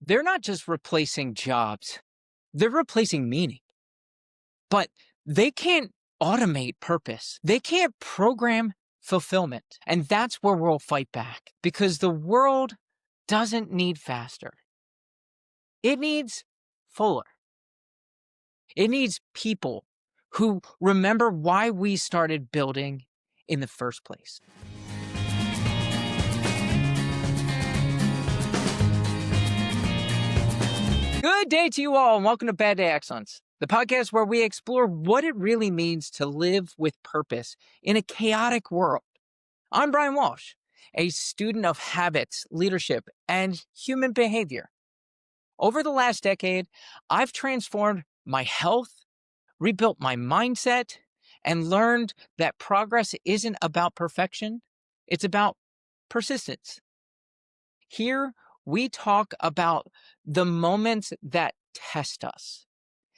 They're not just replacing jobs, they're replacing meaning. But they can't automate purpose. They can't program fulfillment. And that's where we'll fight back because the world doesn't need faster. It needs fuller. It needs people who remember why we started building in the first place. Good day to you all, and welcome to Bad Day Excellence, the podcast where we explore what it really means to live with purpose in a chaotic world. I'm Brian Walsh, a student of habits, leadership, and human behavior. Over the last decade, I've transformed my health, rebuilt my mindset, and learned that progress isn't about perfection, it's about persistence. Here, we talk about the moments that test us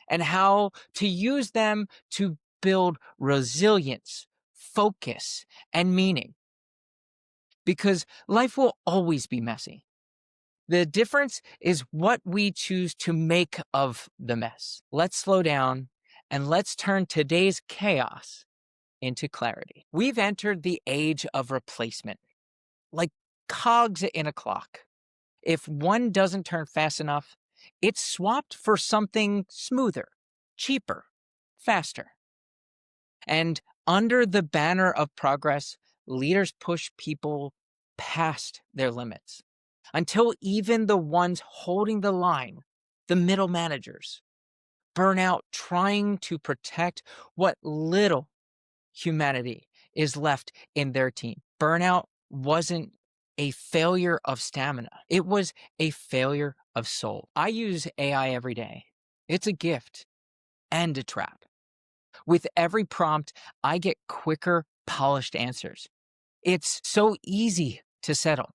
and how to use them to build resilience, focus, and meaning. Because life will always be messy. The difference is what we choose to make of the mess. Let's slow down and let's turn today's chaos into clarity. We've entered the age of replacement, like cogs in a clock. If one doesn't turn fast enough, it's swapped for something smoother, cheaper, faster. And under the banner of progress, leaders push people past their limits until even the ones holding the line, the middle managers, burn out trying to protect what little humanity is left in their team. Burnout wasn't a failure of stamina. It was a failure of soul. I use AI every day. It's a gift and a trap. With every prompt, I get quicker, polished answers. It's so easy to settle.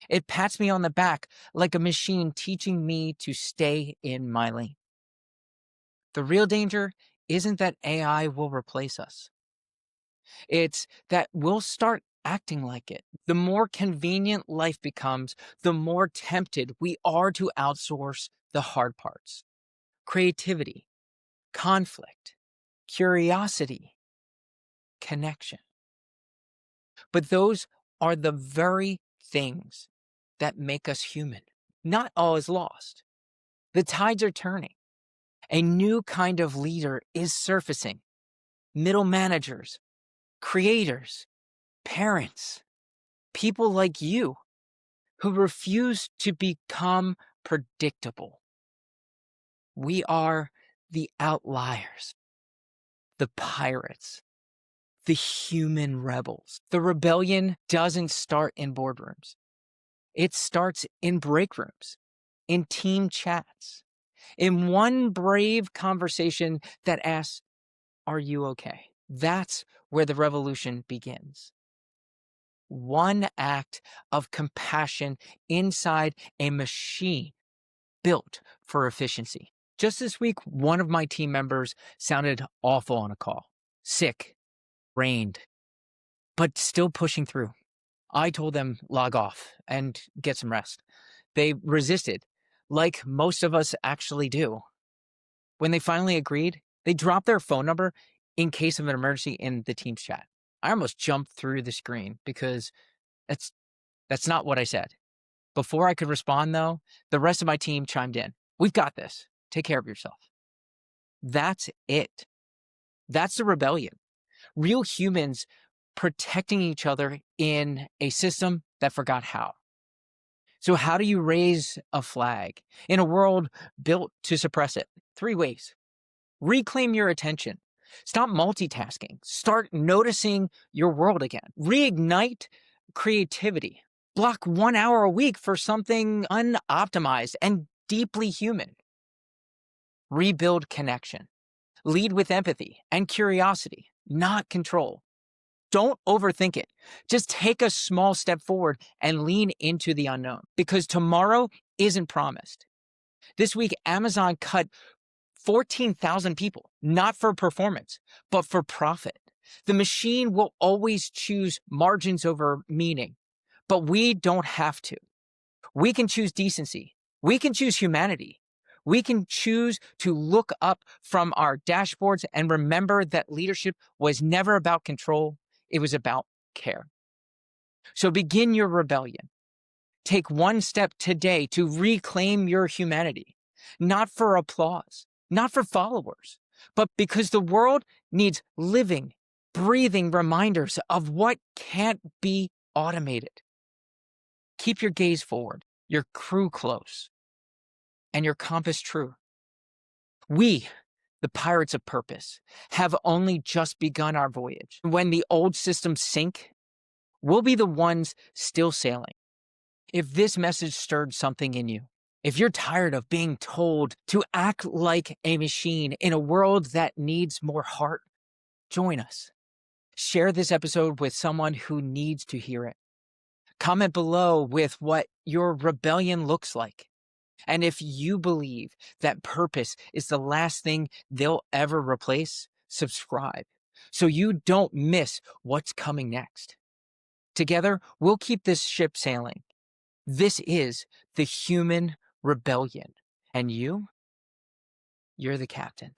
It pats me on the back like a machine teaching me to stay in my lane. The real danger isn't that AI will replace us. It's that we'll start acting like it. The more convenient life becomes, the more tempted we are to outsource the hard parts. Creativity, conflict, curiosity, connection. But those are the very things that make us human. Not all is lost. The tides are turning. A new kind of leader is surfacing. Middle managers, creators, parents, people like you who refuse to become predictable. We are the outliers, the pirates, the human rebels. The rebellion doesn't start in boardrooms. It starts in break rooms, in team chats, in one brave conversation that asks, "Are you okay?" That's where the revolution begins. One act of compassion inside a machine built for efficiency. Just this week, one of my team members sounded awful on a call, sick, rained, but still pushing through. I told them log off and get some rest. They resisted, like most of us actually do. When they finally agreed, they dropped their phone number in case of an emergency in the Teams chat. I almost jumped through the screen because that's not what I said. Before I could respond, though, the rest of my team chimed in. "We've got this. Take care of yourself." That's it. That's the rebellion. Real humans protecting each other in a system that forgot how. So how do you raise a flag in a world built to suppress it? 3 ways. Reclaim your attention. Stop multitasking. Start noticing your world again. Reignite creativity. Block 1 hour a week for something unoptimized and deeply human. Rebuild connection. Lead with empathy and curiosity, not control. Don't overthink it. Just take a small step forward and lean into the unknown because tomorrow isn't promised. This week, Amazon cut 14,000 people, not for performance, but for profit. The machine will always choose margins over meaning, but we don't have to. We can choose decency, We can choose humanity. We can choose to look up from our dashboards and remember that leadership was never about control. It was about care. So begin your rebellion. Take one step today to reclaim your humanity, not for applause, not for followers, but because the world needs living, breathing reminders of what can't be automated. Keep your gaze forward, your crew close, and your compass true. We, the pirates of purpose, have only just begun our voyage. When the old systems sink, we'll be the ones still sailing. If this message stirred something in you, if you're tired of being told to act like a machine in a world that needs more heart, join us. Share this episode with someone who needs to hear it. Comment below with what your rebellion looks like. And if you believe that purpose is the last thing they'll ever replace, subscribe so you don't miss what's coming next. Together, we'll keep this ship sailing. This is the human rebellion. And you're the captain.